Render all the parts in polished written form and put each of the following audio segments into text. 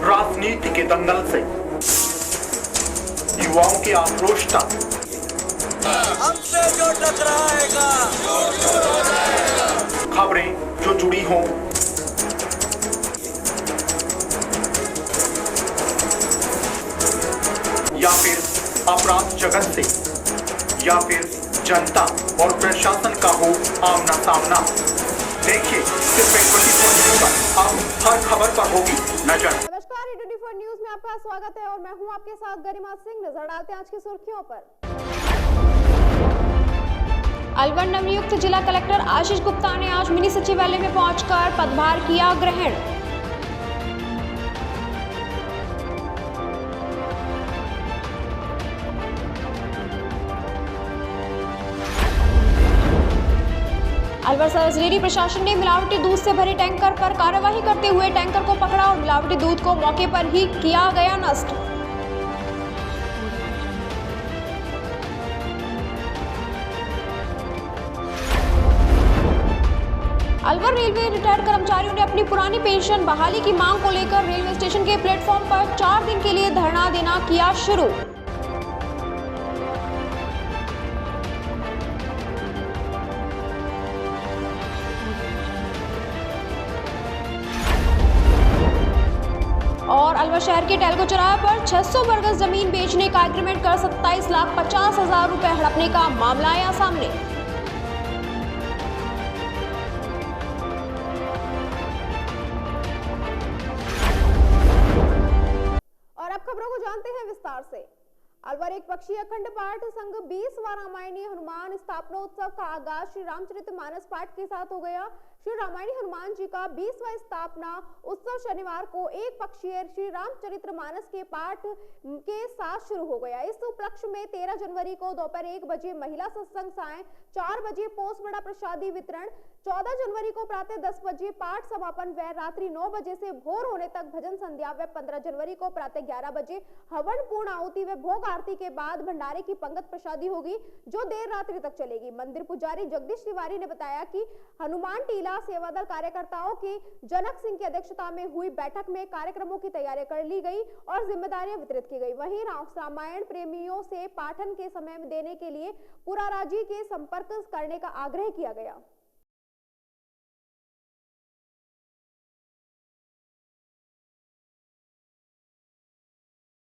राजनीति के दंगल से युवाओं की आक्रोश तक हमसे जो टकराएगा खबरें जो जुड़ी हों, या फिर अपराध जगत से, या फिर जनता और प्रशासन का हो आमना सामना। देखिए सिर्फ 24 न्यूज़ पर अब हर खबर पर होगी नजर। नमस्कार, 24 न्यूज़ में आपका स्वागत है और मैं हूं आपके साथ गरिमा सिंह। नजर डालते हैं आज की सुर्खियों पर। अलवर नवनियुक्त जिला कलेक्टर आशीष गुप्ता ने आज मिनी सचिवालय में पहुंचकर पदभार किया ग्रहण। अलवर सर्जरी प्रशासन ने मिलावटी दूध से भरे टैंकर पर कार्रवाई करते हुए टैंकर को पकड़ा और मिलावटी दूध को मौके पर ही किया गया नष्ट। अलवर रेलवे रिटायर्ड कर्मचारियों ने अपनी पुरानी पेंशन बहाली की मांग को लेकर रेलवे स्टेशन के प्लेटफॉर्म पर 4 दिन के लिए धरना देना किया शुरू। और अलवर शहर के टेल्को चौराहे पर 600 वर्ग जमीन बेचने का एग्रीमेंट कर 27,50,000 रुपए हड़पने का मामला आया सामने। और अब खबरों को जानते हैं विस्तार से। अलवर एक पक्षीय अखंड पाठ संघ 20वां रामायणी हनुमान स्थापनोत्सव का आगाज श्री रामचरितमानस पाठ के साथ हो गया। श्री रामायणी हनुमान जी का 20वां स्थापना उत्सव शनिवार को एक पक्षीय श्री रामचरितमानस के पाठ के साथ शुरू हो गया। इस उपलक्ष्य में 13 जनवरी को दोपहर 1 बजे महिला सत्संग, सायं 4 बजे पोस्ट बड़ा प्रसादी वितरण, 14 जनवरी को प्रातः 10 बजे पाठ समापन व रात्रि 9 बजे से भोर होने तक भजन संध्या व 15 जनवरी को प्रातः 11 बजे हवन पूर्ण आहुति व भोग आरती के बाद भंडारे की पंगत प्रसादी होगी जो देर रात्रि तक चलेगी। मंदिर पुजारी जगदीश तिवारी ने बताया कि हनुमान टीला सेवादल कार्यकर्ताओं की जनक सिंह की अध्यक्षता में हुई बैठक में कार्यक्रमों की तैयारी कर ली गई और जिम्मेदारियां वितरित की गई। वहीं रामायण प्रेमियों से पाठन के समय देने के लिए पुराराजी के संपर्क करने का आग्रह किया गया।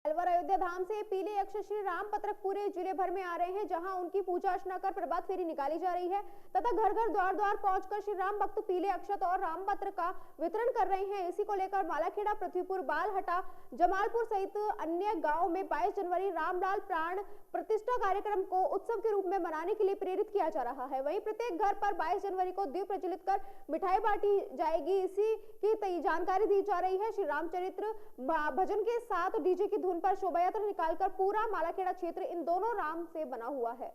अलवर अयोध्या धाम से पीले अक्षर श्री राम पत्रक पूरे जिले भर में आ रहे हैं, जहां उनकी पूजा अर्चना कर प्रभात फेरी निकाली जा रही है तथा घर घर द्वार द्वार पहुंचकर श्री राम भक्त पीले अक्षत और राम पत्र का वितरण कर रहे हैं। इसी को लेकर मालाखेड़ा, पृथ्वीपुर, बालहटा, जमालपुर सहित अन्य गाँव में 22 जनवरी रामलाल प्राण प्रतिष्ठा कार्यक्रम को उत्सव के रूप में मनाने के लिए प्रेरित किया जा रहा है। वहीं प्रत्येक घर पर 22 जनवरी को दीप प्रज्वलित कर मिठाई बांटी जाएगी। इसी की जानकारी दी जा रही है। श्री रामचरित्र भजन के साथ डीजे की धुन पर शोभा यात्रा निकालकर पूरा मालाखेड़ा क्षेत्र इन दोनों राम से बना हुआ है।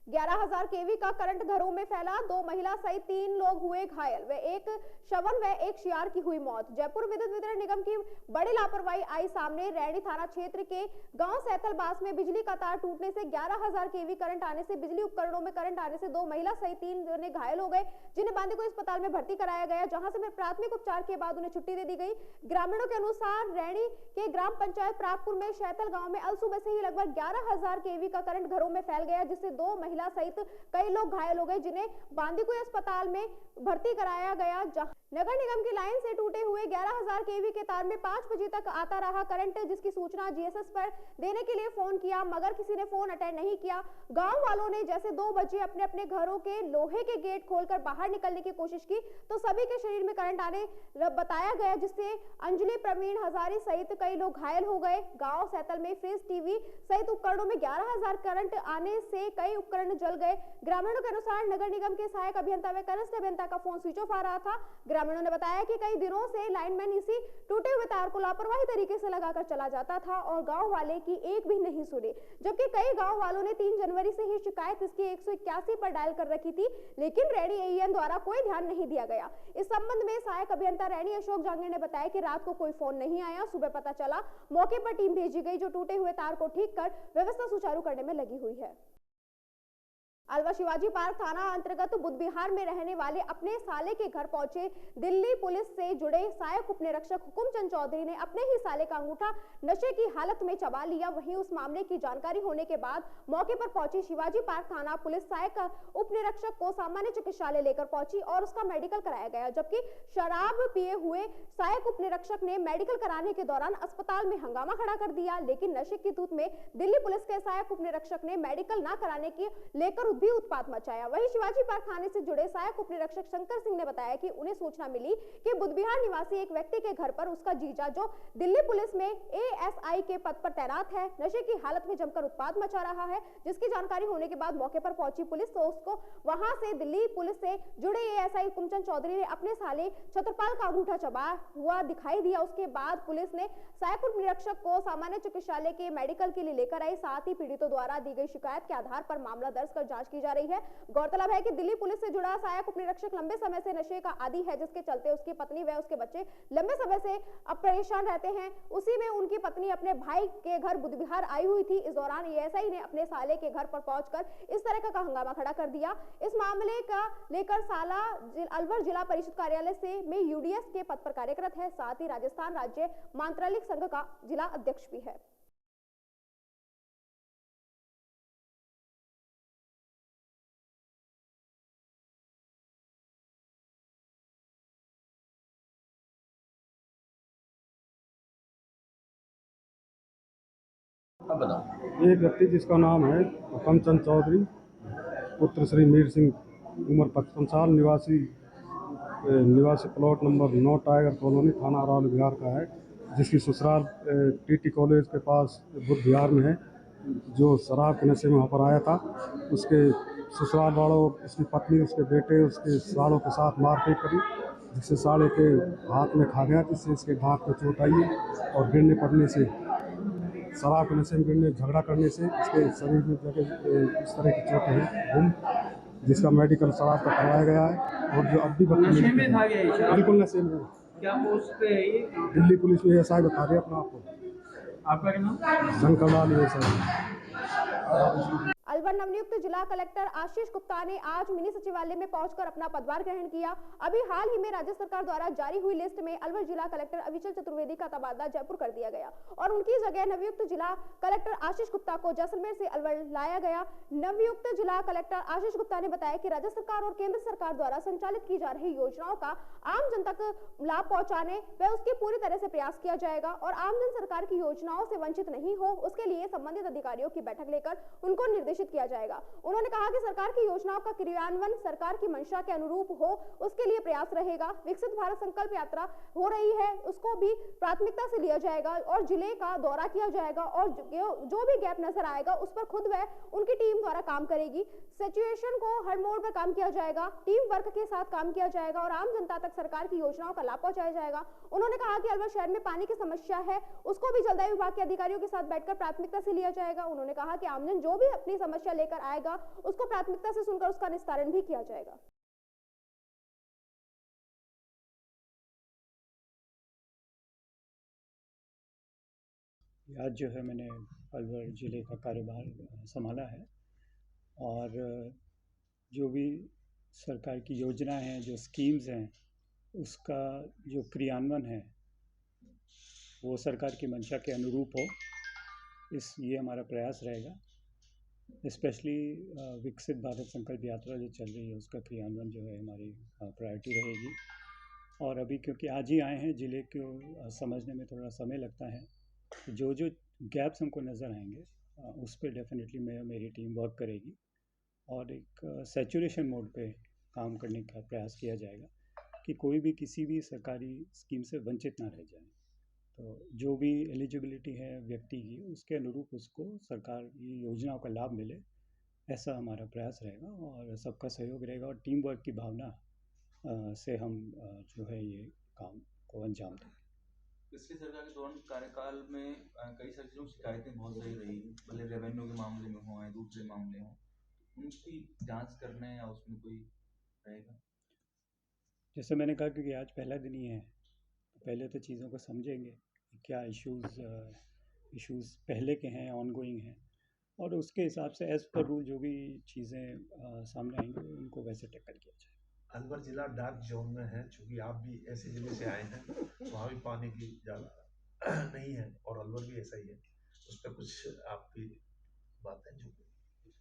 11,000 केवी का करंट घरों में फैला, 2 महिला सहित 3 लोग हुए घायल व एक शवन व एक शियार की हुई मौत। जयपुर विद्युत वितरण निगम की बड़ी लापरवाही आई सामने। रैणी थाना क्षेत्र के गांव सैतलबास में बिजली का तार टूटने से 11,000 केवी करंट आने से बिजली उपकरणों में करंट आने से 2 महिला सहित 3 जने घायल हो गए, जिन्हें बांदीकुई अस्पताल में भर्ती कराया गया, जहां से प्राथमिक उपचार के बाद उन्हें छुट्टी दे दी गई। ग्रामीणों के अनुसार रैणी के ग्राम पंचायत प्रागपुर में शैतल गाँव में अलसुबह से ही लगभग 11,000 केवी का करंट घरों में फैल गया, जिससे 2 महिला सहित कई लोग घायल हो गए, जिन्हें बांदीकुई अस्पताल में भर्ती कराया गया। नगर निगम की लाइन से टूटे हुए 11,000 केवी के तार में 5 बजे तक आता रहा करंट, जिसकी सूचना जीएसएस पर देने के लिए फोन किया मगर किसी ने फोन अटेंड नहीं किया। गांव वालों ने जैसे 2 बजे अपने अपने घरों के लोहे के गेट खोलकर बाहर निकलने की कोशिश की तो सभी के शरीर में करंट आने बताया गया, जिससे अंजलि, प्रवीण हजारी सहित कई लोग घायल हो गए। गांव सैतल में फ्रिज, टीवी सहित उपकरणों में 11,000 करंट आने से कई उपकरण जल गए। ग्रामीणों के अनुसार नगर निगम के सहायक अभियंता व कनिष्ठ अभियंता का फोन स्विच ऑफ आ रहा था। ग्रामीणों ने बताया कि कई दिनों से लाइनमैन इसी टूटे हुए तार को लापरवाही तरीके से लगाकर चला जाता था और गांव वाले की एक भी नहीं सुनी, जबकि कई गांव वालों ने 3 जनवरी से ही शिकायत इसकी 181 पर डायल कर रखी थी, लेकिन रैणी एईएन द्वारा कोई ध्यान नहीं दिया गया। इस संबंध में सहायक अभियंता रैणी अशोक जांगीर ने बताया कि रात को कोई फोन नहीं आया। सुबह पता चला, मौके पर टीम भेजी गई जो टूटे हुए तार को ठीक कर व्यवस्था सुचारू करने में लगी हुई है। अलवर शिवाजी पार्क थाना अंतर्गत बुध विहार में रहने वाले अपने साले के घर पहुंचे दिल्ली पुलिस से जुड़े सहायक उपनिरीक्षक हुकुमचंद चौधरी ने अपने ही साले का अंगूठा नशे की हालत में चबा लिया। वहीं उस मामले की जानकारी होने के बाद मौके पर पहुंची शिवाजी पार्क थाना पुलिस सहायक उपनिरीक्षक को सामान्य चिकित्सालय लेकर पहुंची और उसका मेडिकल कराया गया, जबकि शराब पिए हुए सहायक उपनिरीक्षक ने मेडिकल कराने के दौरान अस्पताल में हंगामा खड़ा कर दिया। लेकिन नशे की धुत में दिल्ली पुलिस के सहायक उपनिरीक्षक ने मेडिकल न कराने की लेकर भी उत्पात मचाया। वहीं शिवाजी पार्क थाने से जुड़े सहायक उपनिरीक्षक शंकर सिंह ने बताया कि उन्हें सूचना मिली कि बुधविहार निवासी एक व्यक्ति के घर पर उसका जीजा, जो दिल्ली पुलिस में एएसआई के पद पर तैनात है, नशे की हालत में जमकर उत्पात मचा रहा है। जिसकी जानकारी होने के बाद मौके पर पहुंची पुलिस तो उसको वहां से दिल्ली पुलिस से जुड़े एएसआई हुकुमचंद चौधरी ने अपने साले छत्रपाल का अंगूठा चबा हुआ दिखाई दिया। उसके बाद पुलिस ने सहायक उपनिरीक्षक को सामान्य चिकित्सालय के मेडिकल के लिए लेकर आई। साथ ही पीड़ितों द्वारा दी गई शिकायत के आधार पर मामला दर्ज कर जांच की जा रही है। गौरतलब है कि दिल्ली पुलिस से जुड़ा सहायक उपनिरीक्षक लंबे समय से नशे का आदी है, जिसके चलते उसकी पत्नी व उसके बच्चे लंबे समय से अब परेशान रहते हैं। उसी में उनकी पत्नी अपने भाई के घर बुधविहार आई हुई थी। इस दौरान एएसआई ने अपने साले के घर पर पहुंचकर इस तरह का हंगामा खड़ा कर दिया। इस मामले का लेकर साला अलवर जिला परिषद कार्यालय से में यूडीएस के पद पर कार्यरत है। साथ ही राजस्थान राज्य मांत्रालिक संघ का जिला अध्यक्ष भी है। अब बताओ। एक व्यक्ति जिसका नाम है हुकुमचंद चौधरी पुत्र श्री मीर सिंह, उम्र 55 साल, निवासी प्लॉट नंबर 9 टाइगर कॉलोनी, थाना अरौली बिहार का है, जिसकी ससुराल टीटी कॉलेज के पास बुध बिहार में है। जो शराब के नशे में वहाँ पर आया था, उसके ससुराल वालों, उसकी पत्नी, उसके बेटे, उसके सालों के साथ मारपीट करी, जिससे साले के हाथ में खा गया, जिससे इसके दांत में चोट आई और गिरने पड़ने से, शराब के नशे में गिरने, झगड़ा करने से इसके शरीर में जगह इस तरह की चोटें हैं, जिसका मेडिकल शराब का करवाया गया है। और जो अब भी नशे में था ये शराब? बिल्कुल नशे में। क्या पोस्ट पे है ये? दिल्ली पुलिस में एएसआई बता रही है अपना आपको। आपका क्या नाम? शंकर लाल एएसआई। अलवर नवनियुक्त जिला कलेक्टर आशीष गुप्ता ने आज मिनी सचिवालय में पहुंचकर अपना पदभार ग्रहण किया। अभी हाल ही में राज्य सरकार द्वारा जारी हुई लिस्ट में अलवर जिला कलेक्टर अविचल चतुर्वेदी का तबादला जयपुर कर दिया गया और उनकी जगह नवनियुक्त जिला कलेक्टर आशीष गुप्ता को जैसलमेर से अलवर लाया गया। नवनियुक्त जिला कलेक्टर आशीष गुप्ता ने बताया कि राज्य सरकार और केंद्र सरकार द्वारा संचालित की जा रही योजनाओं का आम जन तक लाभ पहुंचाने व उसकी पूरी तरह से प्रयास किया जाएगा और आम जन सरकार की योजनाओं से वंचित नहीं हो, उसके लिए संबंधित अधिकारियों की बैठक लेकर उनको निर्देशित किया जाएगा। उन्होंने कहा कि सरकार की योजनाओं का क्रियान्वयन सरकार की मंशा के अनुरूप हो, उसके लिए प्रयास रहेगा। विकसित भारत संकल्प यात्रा हो रही है, उसको भी प्राथमिकता से लिया जाएगा और जिले का दौरा किया जाएगा और जो भी गैप नजर आएगा उस पर खुद व उनकी टीम द्वारा काम करेगी। सिचुएशन को हर मोड़ पर काम किया जाएगा, टीम वर्क के साथ काम किया जाएगा और आम जनता तक सरकार की योजनाओं का लाभ पहुंचाया जाएगा। उन्होंने कहा कि अलवर शहर में पानी की समस्या है, उसको भी जलदाय विभाग के अधिकारियों के साथ बैठकर प्राथमिकता से लिया जाएगा। उन्होंने कहा कि आमजन जो भी अपनी समस्या लेकर आएगा उसको प्राथमिकता से सुनकर उसका निस्तारण भी किया जाएगा। आज जो है मैंने अलवर ज़िले का कार्यभार संभाला है और जो भी सरकार की योजनाएं हैं, जो स्कीम्स हैं, उसका जो क्रियान्वयन है वो सरकार की मंशा के अनुरूप हो, ये हमारा प्रयास रहेगा। स्पेशली विकसित भारत संकल्प यात्रा जो चल रही है उसका क्रियान्वयन जो है हमारी प्रायोरिटी रहेगी। और अभी क्योंकि आज ही आए हैं, ज़िले को समझने में थोड़ा समय लगता है, जो गैप्स हमको नज़र आएंगे उस पर डेफिनेटली मेरी टीम वर्क करेगी और एक सैचुरेशन मोड पे काम करने का प्रयास किया जाएगा कि कोई भी किसी भी सरकारी स्कीम से वंचित ना रह जाए। तो जो भी एलिजिबिलिटी है व्यक्ति की, उसके अनुरूप उसको सरकार की योजनाओं का लाभ मिले, ऐसा हमारा प्रयास रहेगा और सबका सहयोग रहेगा और टीम वर्क की भावना से हम जो है ये काम को अंजाम दें। पिछली सरकार के दौरान कार्यकाल में कई सारी चीज़ों की शिकायतें बहुत सही रही, भले रेवेन्यू के मामले में हो या दूसरे मामले हों, उनकी जांच करने या उसमें कोई रहेगा? जैसे मैंने कहा, क्योंकि आज पहला दिन ही है, तो पहले तो चीज़ों को समझेंगे क्या इश्यूज़ पहले के हैं, ऑनगोइंग हैं, और उसके हिसाब से एज़ पर रूल जो भी चीज़ें सामने आएंगी उनको वैसे टैकल किया जाए। अलवर जिला डार्क जोन में है, चूँकि आप भी ऐसे जिले से आए हैं, वहाँ भी पानी की ज़्यादा नहीं है और अलवर भी ऐसा ही है, उस पर कुछ आपकी बातें जो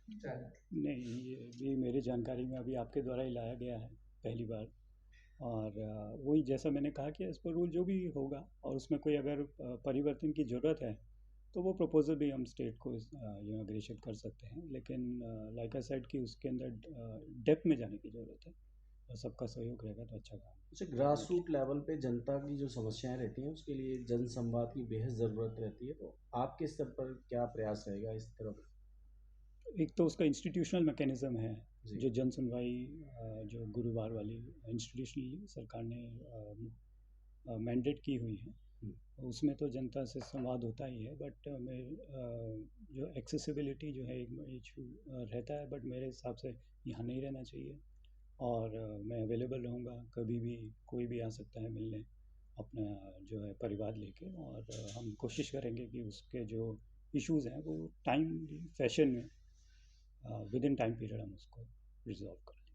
नहीं, ये भी मेरी जानकारी में अभी आपके द्वारा ही लाया गया है पहली बार, और वही जैसा मैंने कहा कि एज़ पर रूल जो भी होगा और उसमें कोई अगर परिवर्तन की ज़रूरत है तो वो प्रपोजल भी हम स्टेट को अग्रेषित कर सकते हैं, लेकिन लाइक आई सेड कि उसके अंदर डेप्थ में जाने की ज़रूरत है और सबका सहयोग रहेगा तो अच्छा काम। अच्छा, ग्रास रूट लेवल पे जनता की जो समस्याएं रहती हैं उसके लिए जन संवाद की बेहद ज़रूरत रहती है, तो आपके स्तर पर क्या प्रयास रहेगा इस तरफ? एक तो उसका इंस्टीट्यूशनल मैकेनिज़्म है जी। जो जन सुनवाई जो गुरुवार वाली इंस्टीट्यूशनली सरकार ने मैंडेट की हुई है, उसमें तो जनता से संवाद होता ही है, बट जो एक्सेसिबिलिटी जो है एक इशू रहता है, बट मेरे हिसाब से यहाँ नहीं रहना चाहिए और मैं अवेलेबल रहूँगा, कभी भी कोई भी आ सकता है मिलने अपना जो है परिवार लेके, और हम कोशिश करेंगे कि उसके जो इश्यूज़ हैं वो टाइम फैशन में विद इन टाइम पीरियड हम उसको रिजॉल्व कर लेंगे।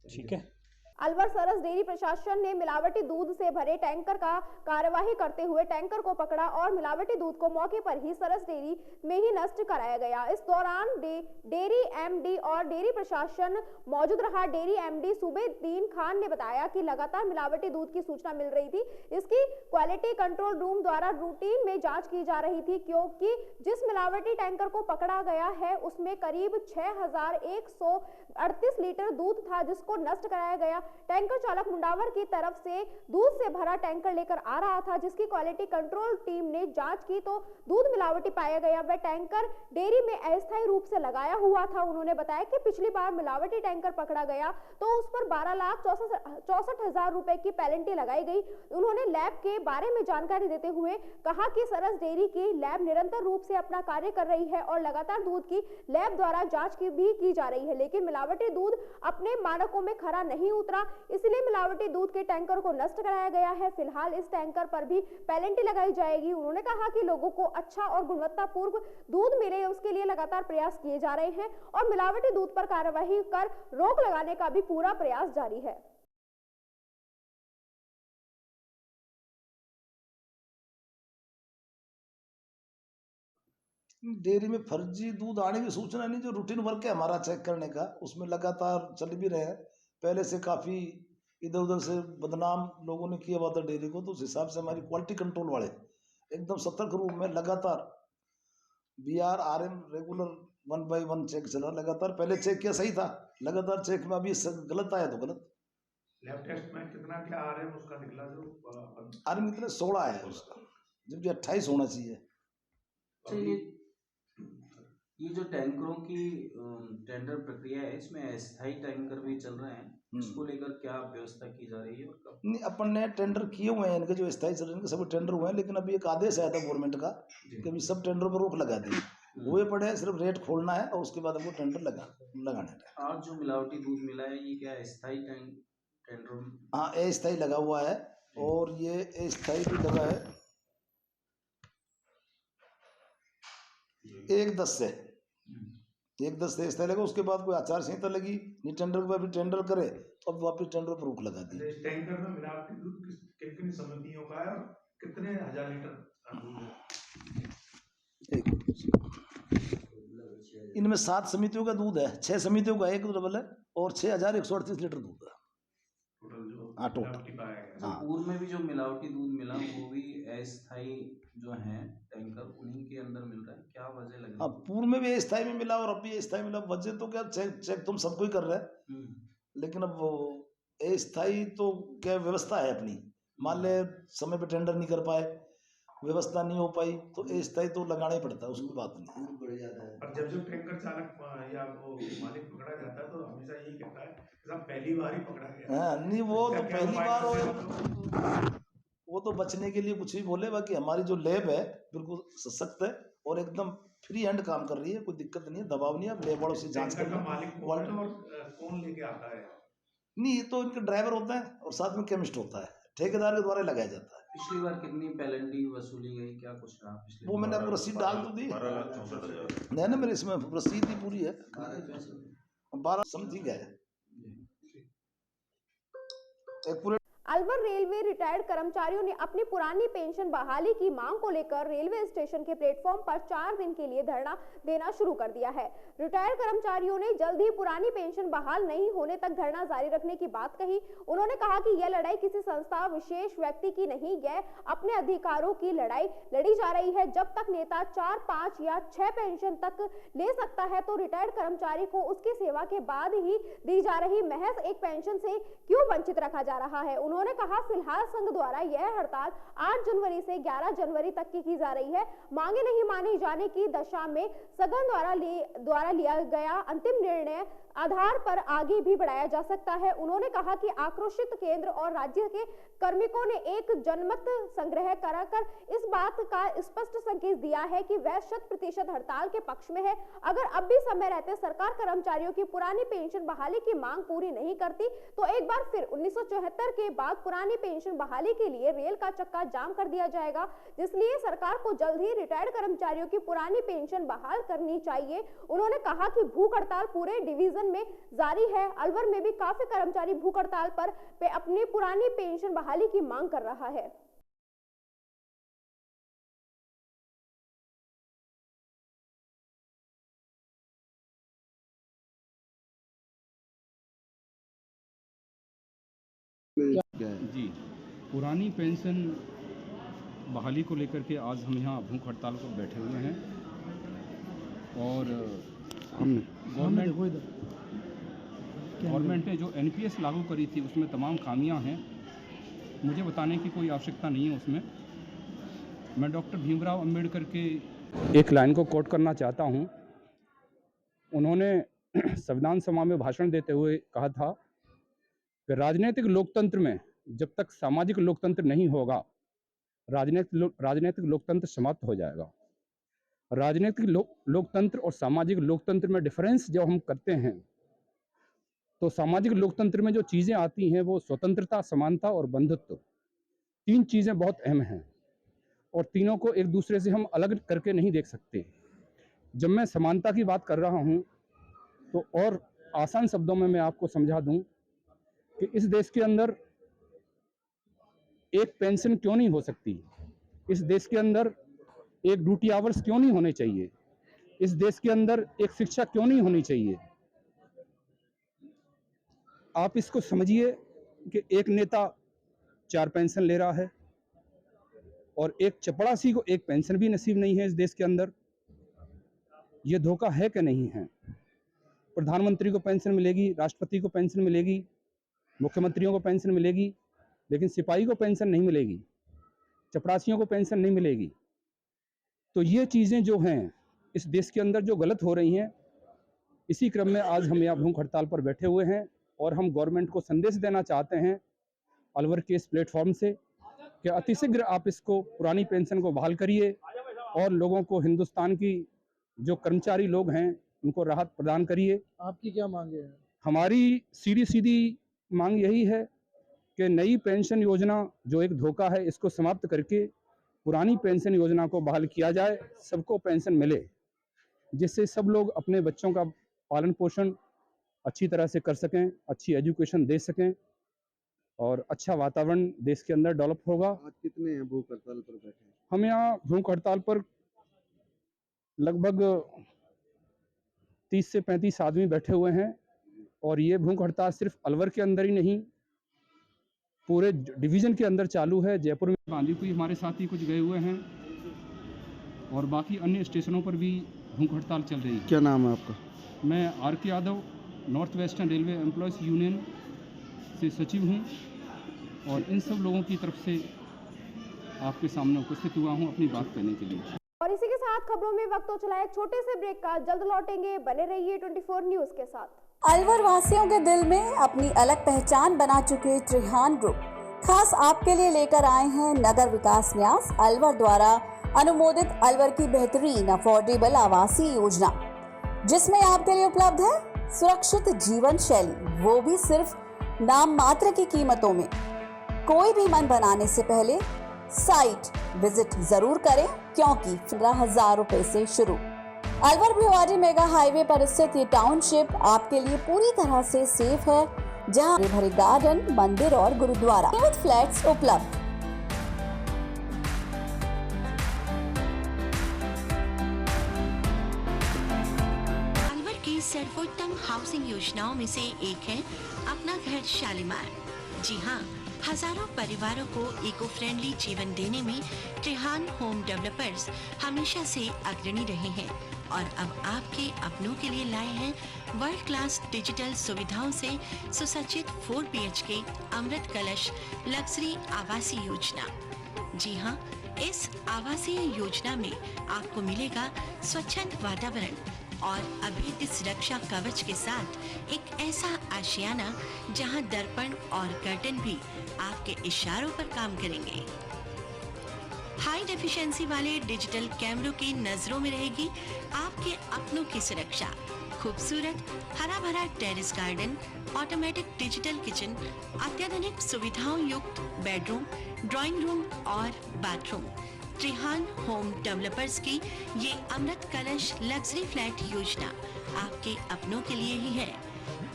ठीक है। अलवर सरस डेयरी प्रशासन ने मिलावटी दूध से भरे टैंकर का कार्यवाही करते हुए टैंकर को पकड़ा और मिलावटी दूध को मौके पर ही सरस डेयरी में ही नष्ट कराया गया। इस दौरान डेयरी एमडी और डेयरी प्रशासन मौजूद रहा। डेयरी एमडी सुबेदीन खान ने बताया कि लगातार मिलावटी दूध की सूचना मिल रही थी। इसकी क्वालिटी कंट्रोल रूम द्वारा रूटीन में जांच की जा रही थी, क्योंकि जिस मिलावटी टैंकर को पकड़ा गया है उसमें करीब 6138 लीटर दूध था, जिसको नष्ट कराया गया। टैंकर चालक मुंडावर की तरफ से दूध से भरा टैंकर लेकर आ रहा था, जिसकी क्वालिटी कंट्रोल टीम ने जांच की तो दूध मिलावटी पाया गया। वह टैंकर डेयरी में अस्थायी रूप से लगाया हुआ था। उन्होंने बताया कि पिछली बार मिलावटी टैंकर पकड़ा गया तो उस पर 12,64,000 रुपए की पेनल्टी लगाई गई। उन्होंने लैब के बारे में जानकारी देते हुए कहा कि सरस डेयरी की लैब निरंतर रूप से अपना कार्य कर रही है और लगातार दूध की लैब द्वारा जांच की जा रही है, लेकिन मिलावटी दूध अपने मानकों में खरा नहीं उतरा, इसलिए मिलावटी दूध के टैंकर को नष्ट कराया गया है। फिलहाल इस टैंकर पर भी पेनल्टी लगाई जाएगी। उन्होंने कहा कि लोगों को अच्छा और गुणवत्तापूर्ण दूध मिले, उसके लिए लगातार प्रयास किए जा रहे हैं और मिलावटी दूध पर कार्रवाई कर रोक लगाने का भी पूरा प्रयास जारी है। डेयरी में फर्जी दूध आने की सूचना नहीं, जो रूटीन वर्क है हमारा चेक करने का, उसमें लगातार चल भी रहे हैं। पहले से काफ़ी इधर उधर से बदनाम लोगों ने किया हुआ था डेयरी को, तो उस हिसाब से हमारी क्वालिटी कंट्रोल वाले एकदम सतर्क रूप में लगातार BRRM रेगुलर 1 by 1 चेक चला लगातार। पहले चेक किया सही था, लगातार चेक में अभी गलत आया तो गलत। लैब टेस्ट में कितना क्या RM उसका निकला? जो RM कितने 16 है उसका, जबकि 28 होना चाहिए। ये जो टैंकरों की टेंडर प्रक्रिया है, इसमें अस्थायी टैंकर भी चल रहे हैं, इसको लेकर क्या व्यवस्था की जा रही है और कब? नहीं, अपन ने टेंडर किए हुए हैं, इनके जो स्थायी चल रहे हैं सभी टेंडर हुए हैं, लेकिन अभी एक आदेश आया था गवर्नमेंट का कि अभी सब टेंडरों पर रोक लगा दी हुए पड़े हैं, सिर्फ रेट खोलना है और उसके बाद हमको टेंडर लगाने हैं। आज जो मिलावटी दूध मिला है ये क्या स्थायी टेंडर? हाँ, अस्थायी लगा हुआ है और ये अस्थायी भी लगा है 1/10 से 1/10 से स्थायी लगा। उसके बाद कोई आचार संहिता लगी नहीं, टेंडर पर भी टेंडर करे तो अब वापस टेंडर पर रोक लगा दी। इस टैंकर में मिलावटी दूध कितनी समितियों का है और कितने हजार लीटर दूध है? इनमें 7 समितियों का दूध है, 6 समितियों का एक डबल है और 6138 लीटर दूध है टोटल जो हाँ टोटल। मिलावटी पाया गया। हाँ, पूर्व में भी जो मिलावटी दूध मिला वो भी अस्थायी जो है टैंकर उन्हीं के अंदर मिल रहा है, क्या वजह लग रही है? अब पूर्व में भी अस्थायी में मिला और अब भी अस्थायी मिला, वजह तो क्या चेक तुम सबको ही कर रहे हैं, लेकिन अब वो अस्थायी तो क्या व्यवस्था है अपनी, मान ले समय पे टेंडर नहीं कर पाए, व्यवस्था नहीं हो पाई तो अस्थायी तो लगाना ही पड़ता है, उसकी बात नहीं है। और जब टैंकर चालक या वो मालिक पकड़ा जाता है तो हमेशा यही कहता है कि साहब पहली बार ही पकड़ा गया। हाँ, नहीं वो तो क्या पहली उपाय बार करते हैं? वो तो बचने के लिए कुछ भी बोले, बाकी हमारी जो लैब है बिल्कुल सशक्त है और एकदम फ्री हैंड काम कर रही है, कोई दिक्कत नहीं है, दबाव नहीं है। आप लैब वालों से जांच टैंकर कर का मालिक कौन है और कौन लेके आता है? नहीं, ये तो इनके ड्राइवर होता है और साथ में केमिस्ट होता है, ठेकेदार के द्वारा लगाया जाता है। पिछली बार कितनी पेनल्टी वसूली गई, क्या कुछ रहा पिछले वो मैंने आपको रसीद डाल तो दी। 12,64,000। नहीं मेरे इसमें रसीद ही पूरी है, 12 समथिंग है। एक पूरे अलवर रेलवे रिटायर्ड कर्मचारियों ने अपनी पुरानी पेंशन बहाली की मांग को लेकर रेलवे स्टेशन के प्लेटफॉर्म पर 4 दिन के लिए धरना देना शुरू कर दिया है। रिटायर्ड कर्मचारियों ने जल्द ही पुरानी पेंशन बहाल नहीं होने तक धरना जारी रखने की बात कही। उन्होंने कहा कि यह लड़ाई किसी संस्था विशेष व्यक्ति की नहीं, यह अपने अधिकारों की लड़ाई लड़ी जा रही है। जब तक नेता 4, 5 या 6 पेंशन तक ले सकता है तो रिटायर्ड कर्मचारी को उसकी सेवा के बाद ही दी जा रही महज एक पेंशन से क्यों वंचित रखा जा रहा है। उन्होंने कहा फिलहाल संघ द्वारा यह हड़ताल 8 जनवरी से 11 जनवरी तक की जा रही है। मांगे नहीं माने जाने की दशा में सदन द्वारा लिया गया अंतिम निर्णय आधार पर आगे भी बढ़ाया जा सकता है। उन्होंने कहा कि आक्रोशित केंद्र और राज्य के कार्मिकों ने एक जनमत संग्रह कराकर इस बात का स्पष्ट संकेत दिया है कि वह 100% हड़ताल के पक्ष में है। अगर अब भी समय रहते सरकार कर्मचारियों की पुरानी पेंशन बहाली की मांग पूरी नहीं करती तो एक बार फिर 1974 के बाद पुरानी पेंशन बहाली के लिए रेल का चक्का जाम कर दिया जाएगा, जिसलिए सरकार को जल्द ही रिटायर्ड कर्मचारियों की पुरानी पेंशन बहाल करनी चाहिए। उन्होंने कहा कि भूख हड़ताल पूरे डिवीजन में जारी है। अलवर में भी काफी कर्मचारी भूख हड़ताल पर अपनी पुरानी पेंशन बहाली की मांग कर रहा है। जी, पुरानी पेंशन बहाली को लेकर के आज हम यहाँ भूख हड़ताल पर बैठे हुए हैं और गवर्नमेंट ने जो एनपीएस लागू करी थी उसमें तमाम खामियां हैं, मुझे बताने की कोई आवश्यकता नहीं है उसमें। मैं डॉक्टर भीमराव अंबेडकर के एक लाइन को कोट करना चाहता हूं। उन्होंने संविधान सभा में भाषण देते हुए कहा था कि राजनीतिक लोकतंत्र में जब तक सामाजिक लोकतंत्र नहीं होगा राजनीतिक लोकतंत्र समाप्त हो जाएगा। राजनीतिक लोकतंत्र और सामाजिक लोकतंत्र में डिफरेंस जब हम करते हैं तो सामाजिक लोकतंत्र में जो चीज़ें आती हैं वो स्वतंत्रता, समानता और बंधुत्व, 3 चीज़ें बहुत अहम हैं और तीनों को एक दूसरे से हम अलग करके नहीं देख सकते। जब मैं समानता की बात कर रहा हूँ तो और आसान शब्दों में मैं आपको समझा दूं कि इस देश के अंदर एक पेंशन क्यों नहीं हो सकती, इस देश के अंदर एक ड्यूटी आवर्स क्यों नहीं होने चाहिए, इस देश के अंदर एक शिक्षा क्यों नहीं होनी चाहिए। आप इसको समझिए कि एक नेता 4 पेंशन ले रहा है और एक चपड़ासी को एक पेंशन भी नसीब नहीं है इस देश के अंदर। ये धोखा है कि नहीं है? प्रधानमंत्री को पेंशन मिलेगी, राष्ट्रपति को पेंशन मिलेगी, मुख्यमंत्रियों को पेंशन मिलेगी, लेकिन सिपाही को पेंशन नहीं मिलेगी, चपरासियों को पेंशन नहीं मिलेगी। तो ये चीज़ें जो हैं इस देश के अंदर जो गलत हो रही हैं, इसी क्रम में आज हम यहाँ भूख हड़ताल पर बैठे हुए हैं और हम गवर्नमेंट को संदेश देना चाहते हैं अलवर के इस प्लेटफॉर्म से कि अतिशीघ्र आप इसको पुरानी पेंशन को बहाल करिए और लोगों को, हिंदुस्तान की जो कर्मचारी लोग हैं उनको राहत प्रदान करिए। आपकी क्या मांगे हैं? हमारी सीधी मांग यही है कि नई पेंशन योजना जो एक धोखा है इसको समाप्त करके पुरानी पेंशन योजना को बहाल किया जाए, सबको पेंशन मिले, जिससे सब लोग अपने बच्चों का पालन पोषण अच्छी तरह से कर सकें, अच्छी एजुकेशन दे सकें और अच्छा वातावरण देश के अंदर डेवलप होगा। आज कितने हैं भूख हड़ताल पर बैठे? हम यहाँ भूख हड़ताल पर लगभग 30 से 35 आदमी बैठे हुए हैं और ये भूख हड़ताल सिर्फ अलवर के अंदर ही नहीं, पूरे डिवीज़न के अंदर चालू है। जयपुर में बांदीकुई हमारे साथी कुछ गए हुए हैं और बाकी अन्य स्टेशनों पर भी भूख हड़ताल चल रही है। क्या नाम है आपका? मैं RK. Yadav, North Western Railway Employees Union से सचिव हूं और इन सब लोगों की तरफ से आपके सामने उपस्थित हुआ हूं अपनी बात करने के लिए। और इसी के साथ खबरों में वक्त हो चला है एक छोटे से ब्रेक का, जल्द लौटेंगे, बने रहिए 24 न्यूज के साथ। अलवर वासियों के दिल में अपनी अलग पहचान बना चुके त्रिहान ग्रुप खास आपके लिए लेकर आए हैं नगर विकास न्यास अलवर द्वारा अनुमोदित अलवर की बेहतरीन अफोर्डेबल आवासीय योजना, जिसमें आपके लिए उपलब्ध है सुरक्षित जीवन शैली, वो भी सिर्फ नाम मात्र की कीमतों में। कोई भी मन बनाने से पहले साइट विजिट जरूर करें क्योंकि 15,000 रुपए से शुरू। अलवर भिवाड़ी मेगा हाईवे पर स्थित ये टाउनशिप आपके लिए पूरी तरह से सेफ है, जहां हरे भरे गार्डन, मंदिर और गुरुद्वारा विद फ्लैट्स उपलब्ध। अलवर की सर्वोत्तम हाउसिंग योजनाओं में से एक है अपना घर शालीमार। जी हाँ, हजारों परिवारों को इको फ्रेंडली जीवन देने में त्रिहान होम डेवलपर्स हमेशा से अग्रणी रहे हैं और अब आपके अपनों के लिए लाए हैं वर्ल्ड क्लास डिजिटल सुविधाओं से सुसज्जित 4 BHK अमृत कलश लग्जरी आवासीय योजना। जी हाँ, इस आवासीय योजना में आपको मिलेगा स्वच्छंद वातावरण और अभेद्य सुरक्षा कवच के साथ एक ऐसा आशियाना जहां दर्पण और कर्टन भी आपके इशारों पर काम करेंगे। हाई डेफिशिएंसी वाले डिजिटल कैमरों की नजरों में रहेगी आपके अपनों की सुरक्षा। खूबसूरत हरा भरा terrace garden, automatic digital kitchen, अत्याधुनिक सुविधाओं युक्त बेडरूम, ड्राइंग रूम और बाथरूम। त्रिहान होम डेवलपर्स की ये अमृत कलश लग्जरी फ्लैट योजना आपके अपनों के लिए ही है।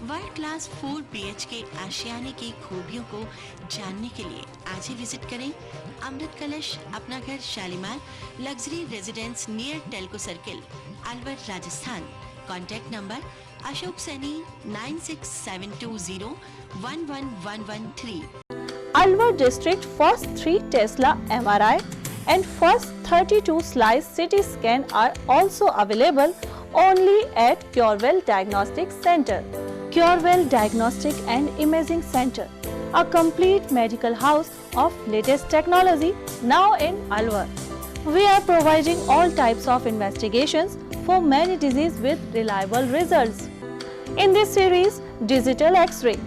वर्ल्ड क्लास 4 BHK आशियाने की खूबियों को जानने के लिए आज ही विजिट करें अमृत कलश अपना घर Shalimar luxury residence near Telco circle, Alwar, Rajasthan. Contact number Ashok Saini 9672011113। Alwar district first 3 Tesla MRI and first 32 slice CT scan are also available only at Curewell Diagnostic Center. Curewell Diagnostic and Imaging Center, a complete medical house of latest technology now in Alwar. We are providing all types of investigations for many diseases with reliable results. In this series, digital X-ray,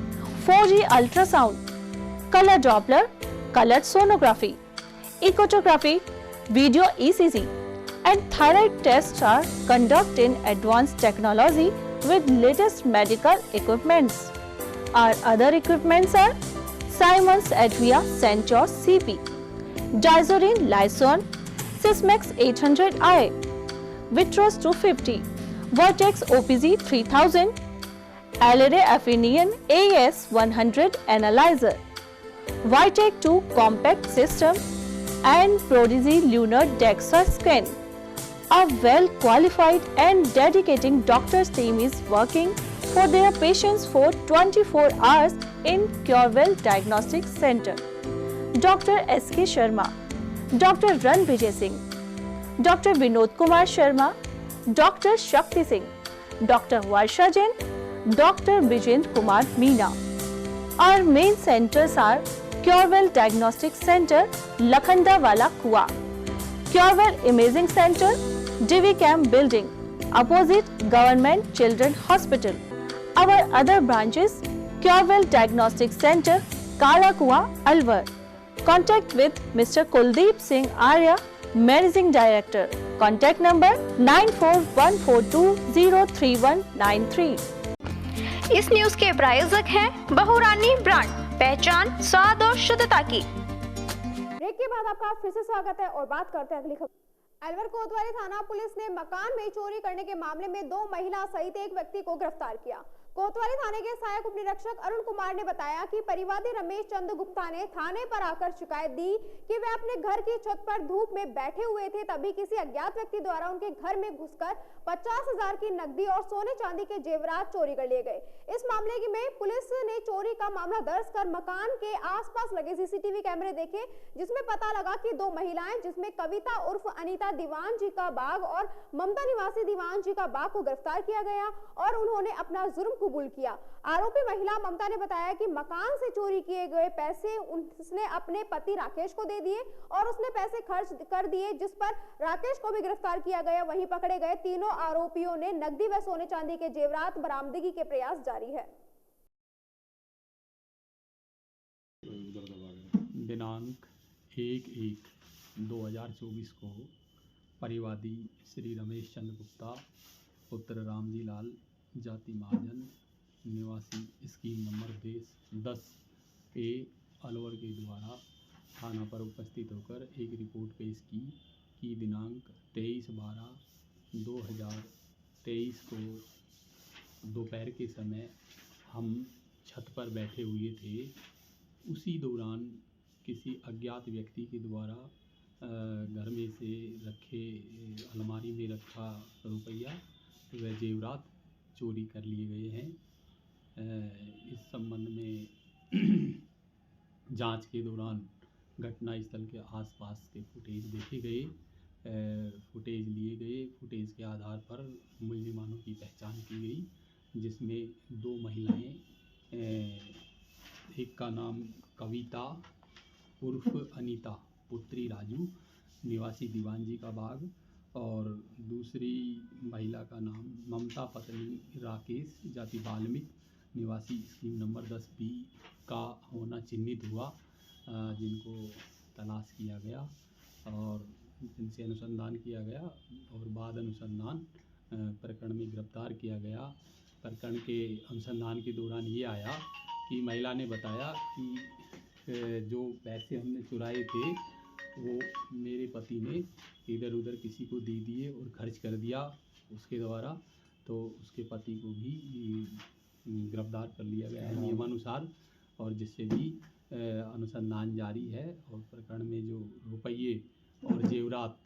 4G ultrasound, color Doppler, colored sonography, echocardiogram, video ECG and thyroid tests are conducted in advanced technology with latest medical equipments. Our other equipments are Siemens Advia Centor CP, Dizorin Lyson, Sysmex 800i, Vitros 250, Vertex OPZ 3000, Alere Affinion AS100 Analyzer, Vitec 2 Compact System and Prodigy Lunar DEXA Scan. A well-qualified and dedicated doctor's team is working for their patients for 24 hours in Curewell Diagnostic Center. Dr. S.K. Sharma, Dr. Ran Vijay Singh, Dr. Vinod Kumar Sharma, Dr. Shakti Singh, Dr. Varsha Jain, Dr. Vijendra Kumar Meena. Our main centers are Curewell Diagnostic Center, Lakhanda-Wala Kua, Curewell Imaging Center, Divi Camp Building, opposite Government Children Hospital. Our other branches, Curewell Diagnostic Center, Kala Kua, Alwar. Contact with Mr. Kuldeep Singh Arya, Managing Director. Contact number 9414203193. इस news के प्रायोजक हैं बहुरानी brand, पहचान स्वाद और शुद्धता की। Break के बाद आपका फिर से स्वागत है और बात करते हैं अगली खबर। अलवर कोतवाली थाना पुलिस ने मकान में चोरी करने के मामले में 2 महिला सहित एक व्यक्ति को गिरफ्तार किया। कोतवाली थाने के सहायक उप निरीक्षक अरुण कुमार ने बताया कि परिवादी रमेश चंद गुप्ता ने थाने पर आकर शिकायत दी कि वे अपने घर की छत पर धूप में बैठे हुए थे, तभी किसी अज्ञात व्यक्ति द्वारा उनके घर में घुसकर 50,000 की नकदी और सोने चांदी के जेवरात चोरी कर लिए गए। इस मामले में पुलिस ने चोरी का मामला दर्ज कर मकान के आसपास लगे सीसीटीवी कैमरे देखे, जिसमें पता लगा कि 2 महिलाएं, जिसमें कविता उर्फ अनीता दीवान जी का बाग और ममता निवासी दीवान जी का बाग को गिरफ्तार किया गया और उन्होंने अपना जुर्म कबूल किया। आरोपी महिला ममता ने बताया कि मकान से चोरी किए गए पैसे उसने अपने पति राकेश को दे दिए और उसने पैसे खर्च कर दिए, जिस पर राकेश को भी गिरफ्तार किया गया। वहीं पकड़े गए तीनों आरोपियों ने नकदी व सोने चांदी के जेवरात बरामदगी के प्रयास जारी है। दिनांक 1/1/2024 को परिवादी श्री रमेश चंद्र गुप्ता पुत्र रामजी लाल जाति महाजन निवासी स्कीम नंबर 10A अलवर के द्वारा थाना पर उपस्थित होकर एक रिपोर्ट पेश की कि दिनांक 23/12/2023 को दोपहर के समय हम छत पर बैठे हुए थे। उसी दौरान किसी अज्ञात व्यक्ति के द्वारा घर में से रखे अलमारी में रखा रुपया व जेवरात चोरी कर लिए गए हैं। इस संबंध में जांच के दौरान घटनास्थल के आसपास के फुटेज देखे गए, फुटेज लिए गए। फुटेज के आधार पर मुलजिमानों की पहचान की गई, जिसमें 2 महिलाएं, एक का नाम कविता उर्फ अनीता पुत्री राजू निवासी दीवानजी का बाग और दूसरी महिला का नाम ममता पत्नी राकेश जाति वाल्मीकि निवासी स्कीम नंबर 10B का होना चिन्हित हुआ, जिनको तलाश किया गया और जिनसे अनुसंधान किया गया और बाद अनुसंधान प्रकरण में गिरफ्तार किया गया। प्रकरण के अनुसंधान के दौरान ये आया कि महिला ने बताया कि जो पैसे हमने चुराए थे वो मेरे पति ने इधर उधर किसी को दे दिए और खर्च कर दिया उसके द्वारा, तो उसके पति को भी गिरफ्तार कर लिया गया है नियमानुसार और जिससे भी अनुसंधान जारी है और प्रकरण में जो रुपये और जेवरात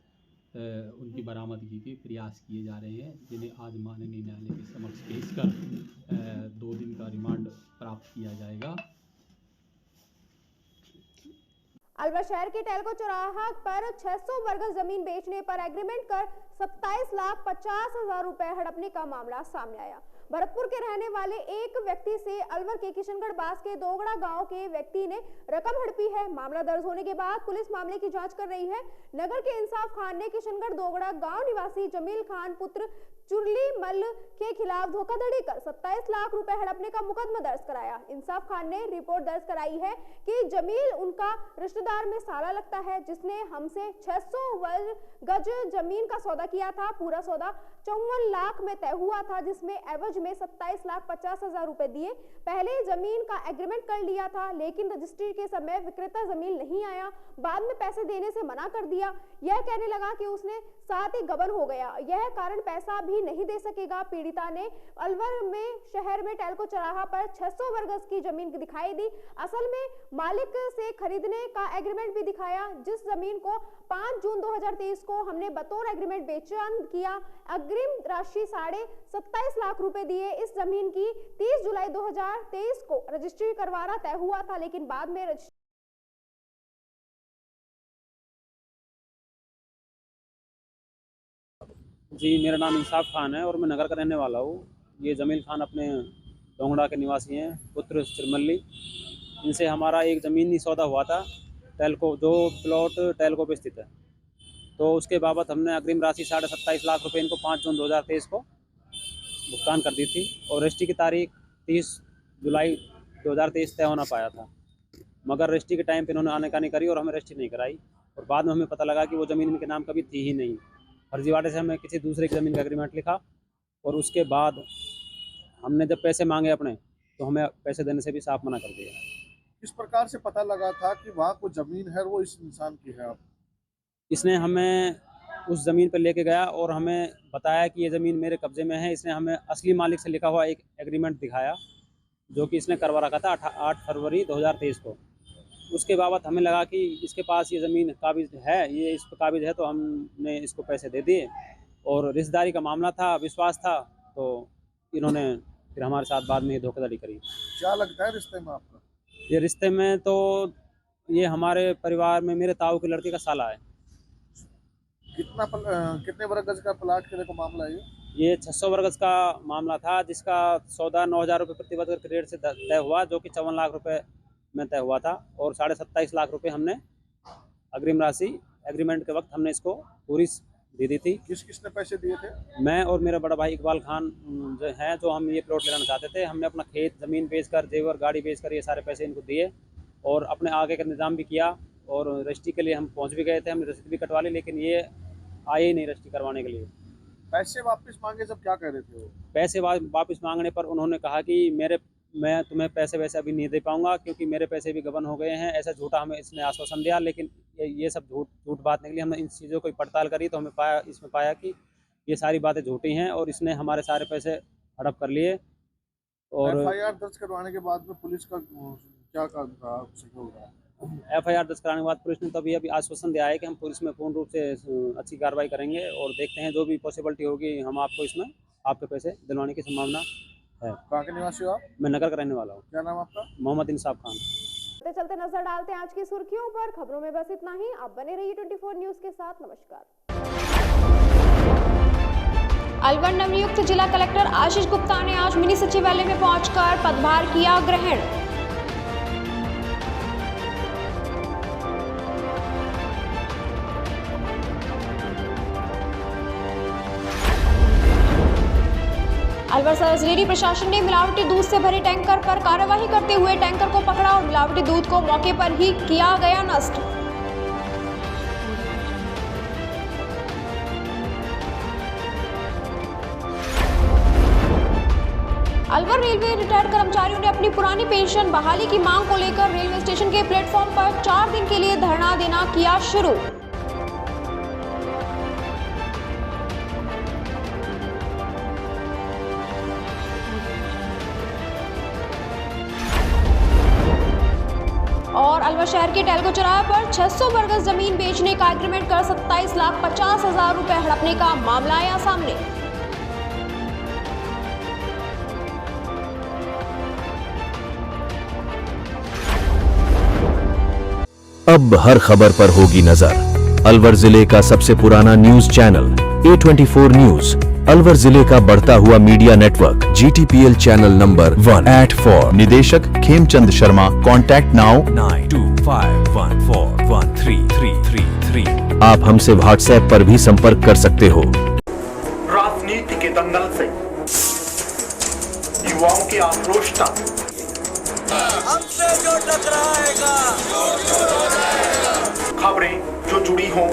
उनकी बरामदगी के प्रयास किए जा रहे हैं, जिन्हें आज माननीय न्यायालय के समक्ष पेश कर 2 दिन का रिमांड प्राप्त किया जाएगा। अलवर शहर के टेल्को चौराहा पर 600 वर्ग जमीन बेचने पर एग्रीमेंट कर 27,50,000 रुपए हड़पने का मामला सामने आया। भरतपुर के रहने वाले एक व्यक्ति से अलवर के किशनगढ़ बास के दोगड़ा गांव के व्यक्ति ने रकम हड़पी है। मामला दर्ज होने के बाद पुलिस मामले की जांच कर रही है। नगर के इंसाफ खान ने किशनगढ़ दोगड़ा गांव निवासी जमील खान पुत्र चुरली मल के खिलाफ धोखाधड़ी कर 27 लाख रुपए हड़पने का मुकदमा दर्ज कराया। इंसाफ खान ने रिपोर्ट दर्ज कराई है कि जमील उनका रिश्तेदार में साला लगता है, जिसने हमसे 600 वर्ग गज जमीन का सौदा किया था। पूरा सौदा 54 लाख में तय हुआ था, जिसमें एवज में 27,50,000 रुपए दिए। पहले जमीन का एग्रीमेंट कर लिया था, लेकिन रजिस्ट्री के समय विक्रेता जमीन नहीं आया। बाद में पैसे देने से मना कर दिया। यह कहने लगा कि उसने साथ ही गबन हो गया, यह कारण पैसा भी नहीं दे सकेगा। पीड़िता ने अलवर में शहर में टेल्को चौराहा पर 600 वर्ग गज की जमीन दिखाई दी। असल में मालिक से खरीदने का एग्रीमेंट भी दिखाया, जिस जमीन को 5 जून 2023 को हमने बतौर एग्रीमेंट बेचन किया। अग्रिम राशि 27.5 लाख रुपए दिए। इस जमीन की 30 जुलाई 2023 को रजिस्ट्री करवाना तय हुआ था, लेकिन बाद में जी, मेरा नाम इंसाफ खान है और मैं नगर का रहने वाला हूँ। ये जमील खान अपने डोंगड़ा के निवासी हैं, पुत्र चिरमल्ली। इनसे हमारा एक ज़मीनी सौदा हुआ था टेल्को, जो प्लॉट टेल्को पे स्थित है। तो उसके बाबत हमने अग्रिम राशि 27.5 लाख रुपए इनको 5 जून 2023 को भुगतान कर दी थी और रजिस्ट्री की तारीख 30 जुलाई 2023 तय होना पाया था, मगर रजिस्ट्री के टाइम पे इन्होंने आनाकानी करी और हमें रजिस्ट्री नहीं कराई। और बाद में हमें पता लगा कि वो ज़मीन इनके नाम कभी थी ही नहीं। फर्जीवाड़े से हमें किसी दूसरे की ज़मीन का एग्रीमेंट लिखा और उसके बाद हमने जब पैसे मांगे अपने, तो हमें पैसे देने से भी साफ मना कर दिया। किस प्रकार से पता लगा था कि वहाँ कोई ज़मीन है वो इस इंसान की है? इसने हमें उस ज़मीन पर लेके गया और हमें बताया कि ये ज़मीन मेरे कब्ज़े में है। इसने हमें असली मालिक से लिखा हुआ एक एग्रीमेंट दिखाया, जो कि इसने करवा रखा था 8 फरवरी 2023 को। उसके बाद हमें लगा कि इसके पास ये ज़मीन काबिज है, ये इस पर काबिज है, तो हमने इसको पैसे दे दिए। और रिश्तेदारी का मामला था, विश्वास था, तो इन्होंने फिर हमारे साथ बाद में धोखाधड़ी करी। क्या लगता है रिश्ते में आपका? ये रिश्ते में तो ये हमारे परिवार में मेरे ताऊ के लड़के का साला है। कितने वर्ग गज का प्लाट के को मामला है ये 600 वर्ग गज का मामला था, जिसका सौदा 9,000 रुपये प्रति वर्ग के रेट से तय हुआ, जो कि 54 लाख रुपए में तय हुआ था। और 27.5 लाख रुपए हमने अग्रिम राशि एग्रीमेंट के वक्त हमने इसको पूरी दे दी थी। किसने पैसे दिए थे? मैं और मेरा बड़ा भाई इकबाल खान जो है, जो हम ये प्लॉट लेना चाहते थे। हमने अपना खेत ज़मीन बेचकर, जेवर गाड़ी बेचकर ये सारे पैसे इनको दिए और अपने आगे का निज़ाम भी किया। और रजिस्ट्री के लिए हम पहुंच भी गए थे, हमने रसीद भी कटवा ली, लेकिन ये आए ही नहीं रजिस्ट्री करवाने के लिए। पैसे वापस मांगे जब क्या कह रहे थे वो? पैसे वापस मांगने पर उन्होंने कहा कि मैं तुम्हें पैसे वैसे अभी नहीं दे पाऊंगा क्योंकि मेरे पैसे भी गबन हो गए हैं, ऐसा झूठा हमें इसने आश्वासन दिया। लेकिन ये सब झूठ बात निकली। हमने इन चीज़ों की पड़ताल करी तो हमें पाया कि ये सारी बातें झूठी हैं और इसने हमारे सारे पैसे हड़प कर लिए। और एफआईआर दर्ज करवाने के बाद में पुलिस का क्या काम था, एफआईआर दर्ज कराने के बाद पुलिस ने तो अभी आश्वासन दिया है कि हम पुलिस में पूर्ण रूप से अच्छी कार्रवाई करेंगे और देखते हैं जो भी पॉसिबिलिटी होगी हम आपको इसमें आपके पैसे दिलवाने की संभावना है। कहाँ के निवासी हो आप? मैं नगर का रहने वाला हूँ। क्या नाम आपका? मोहम्मद इंसाफ खान। चलते चलते नजर डालते हैं आज की सुर्खियों पर। खबरों में बस इतना ही। आप बने रहिए 24 न्यूज के साथ। नमस्कार। अलवर नवनियुक्त जिला कलेक्टर आशीष गुप्ता ने आज मिनी सचिवालय में पहुंचकर पदभार किया ग्रहण। अलवर सर्जरी प्रशासन ने मिलावटी दूध से भरे टैंकर पर कार्रवाई करते हुए टैंकर को पकड़ा और मिलावटी दूध को मौके पर ही किया गया नष्ट। अलवर रेलवे रिटायर्ड कर्मचारियों ने अपनी पुरानी पेंशन बहाली की मांग को लेकर रेलवे स्टेशन के प्लेटफॉर्म पर 4 दिन के लिए धरना देना किया शुरू। और अलवर शहर के टेल्को चौराहे पर 600 वर्ग जमीन बेचने का एग्रीमेंट कर 27,50,000 रुपए हड़पने का मामला आया सामने। अब हर खबर पर होगी नजर। अलवर जिले का सबसे पुराना news channel A24 news, Alwar जिले का बढ़ता हुआ media network, GTPL channel number 1 @4, निदेशक खेमचंद शर्मा, कॉन्टैक्ट नाउ 9251413333। आप हमसे व्हाट्सएप पर भी संपर्क कर सकते हो। राजनीति के दंगल से युवाओं की आक्रोश तक हमसे जो टकराएगा खबरें जो जुड़ी हों,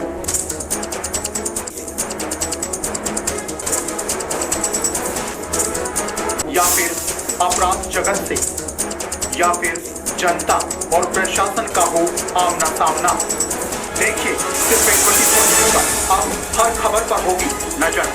या फिर अपराध जगत से, या फिर जनता और प्रशासन का हो आमना सामना, देखिए सिर्फ 24 न्यूज पर अब हर खबर पर होगी नजर।